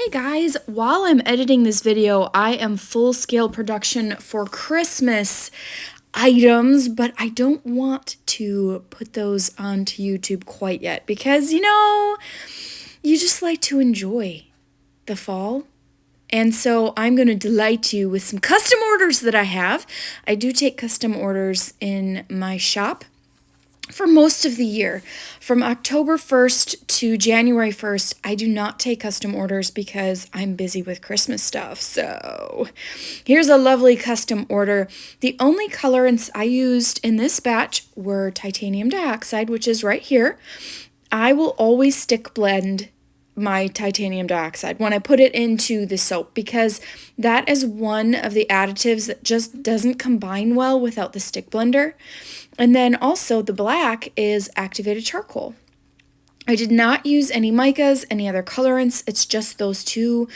Hey guys, while I'm editing this video, I am full-scale production for Christmas items, but I don't want to put those onto YouTube quite yet because, you just like to enjoy the fall. And so I'm going to delight you with some custom orders that I have. I do take custom orders in my shop for most of the year. From October 1st to January 1st, I do not take custom orders because I'm busy with Christmas stuff. So here's a lovely custom order. The only colorants I used in this batch were titanium dioxide, which is right here. I will always stick blend my titanium dioxide when I put it into the soap because that is one of the additives that just doesn't combine well without the stick blender. And then also the black is activated charcoal. I did not use any micas, any other colorants. It's just those two.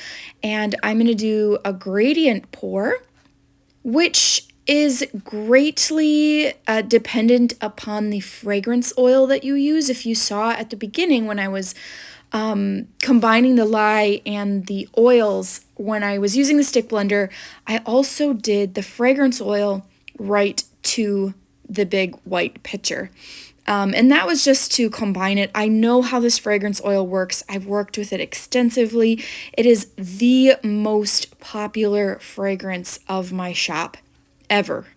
And I'm going to do a gradient pour, which is greatly dependent upon the fragrance oil that you use. If you saw at the beginning when I was combining the lye and the oils, when I was using the stick blender, I also did the fragrance oil right to the big white pitcher. And that was just to combine it. I know how this fragrance oil works. I've worked with it extensively. It is the most popular fragrance of my shop ever.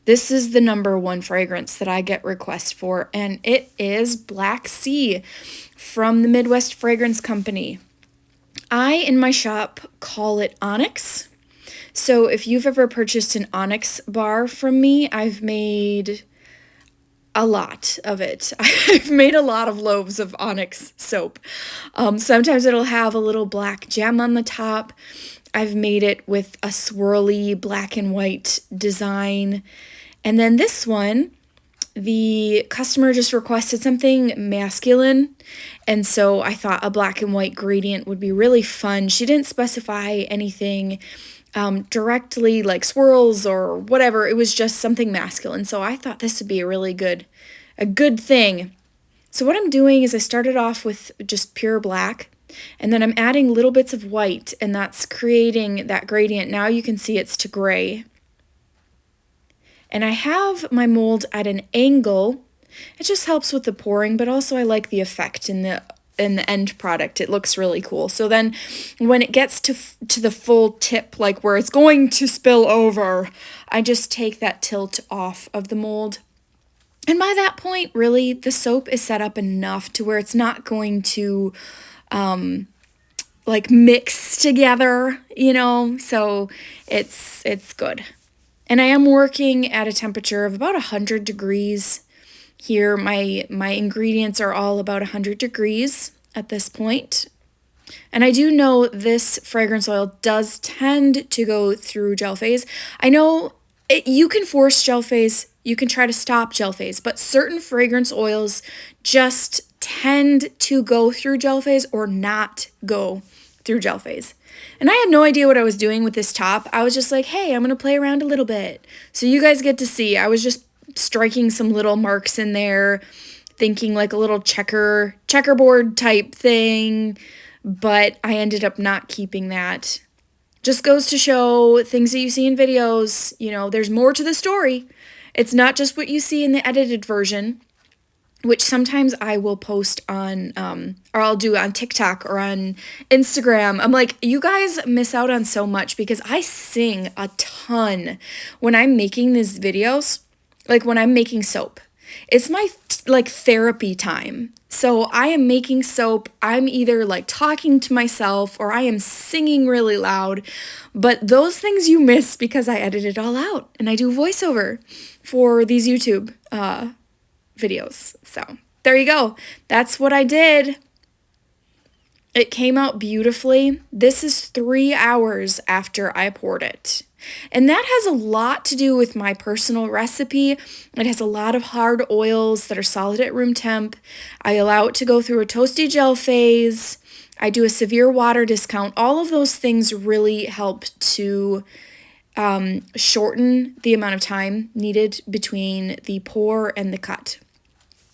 This is the #1 fragrance that I get requests for, and it is Black Sea from the Midwest Fragrance Company. I, in my shop, call it Onyx. So if you've ever purchased an Onyx bar from me, I've made a lot of it. I've made a lot of loaves of Onyx soap. Sometimes it'll have a little black gem on the top. I've made it with a swirly black and white design. And then this one, the customer just requested something masculine, and so I thought a black and white gradient would be really fun. She didn't specify anything directly like swirls or whatever. It was just something masculine, so I thought this would be a good thing. So what I'm doing is I started off with just pure black, and then I'm adding little bits of white, and that's creating that gradient. Now you can see it's to gray. And I have my mold at an angle. It just helps with the pouring, but also I like the effect in the end product. It looks really cool. So then when it gets to the full tip, like where it's going to spill over, I just take that tilt off of the mold. And by that point, really, the soap is set up enough to where it's not going to like mix together, so it's good. And I am working at a temperature of about 100 degrees here. My ingredients are all about 100 degrees at this point. And I do know this fragrance oil does tend to go through gel phase. I know you can force gel phase, you can try to stop gel phase, but certain fragrance oils just tend to go through gel phase or not go through gel phase. And I had no idea what I was doing with this top. I was just like, hey, I'm going to play around a little bit. So you guys get to see. I was just striking some little marks in there, thinking like a little checkerboard type thing. But I ended up not keeping that. Just goes to show things that you see in videos. There's more to the story. It's not just what you see in the edited version, which sometimes I will post on, or I'll do on TikTok or on Instagram. I'm like, you guys miss out on so much because I sing a ton when I'm making these videos, like when I'm making soap. It's my therapy time. So I am making soap. I'm either like talking to myself or I am singing really loud. But those things you miss because I edit it all out and I do voiceover for these YouTube videos. So there you go. That's what I did. It came out beautifully. This is 3 hours after I poured it. And that has a lot to do with my personal recipe. It has a lot of hard oils that are solid at room temp. I allow it to go through a toasty gel phase. I do a severe water discount. All of those things really help to shorten the amount of time needed between the pour and the cut,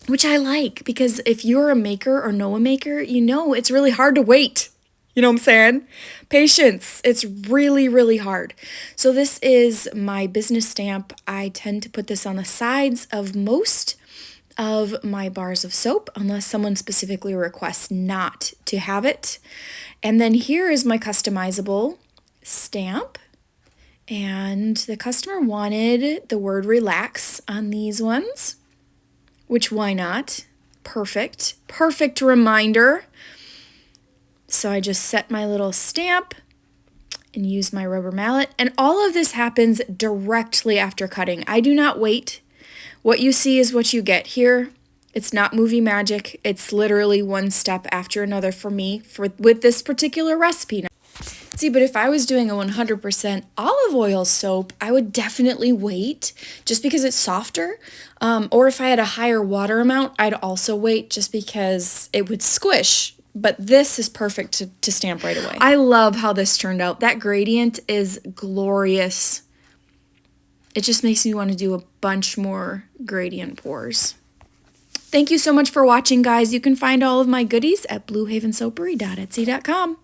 which I like because if you're a maker or know a maker, it's really hard to wait. You know what I'm saying? Patience. It's really, really hard. So this is my business stamp. I tend to put this on the sides of most of my bars of soap unless someone specifically requests not to have it. And then here is my customizable stamp. And the customer wanted the word relax on these ones, which why not? Perfect. Perfect reminder. So I just set my little stamp and use my rubber mallet. And all of this happens directly after cutting. I do not wait. What you see is what you get here. It's not movie magic. It's literally one step after another for me with this particular recipe. See, but if I was doing a 100% olive oil soap, I would definitely wait just because it's softer. Or if I had a higher water amount, I'd also wait just because it would squish. But this is perfect to stamp right away. I love how this turned out. That gradient is glorious. It just makes me want to do a bunch more gradient pours. Thank you so much for watching, guys. You can find all of my goodies at bluehavensoapery.etsy.com.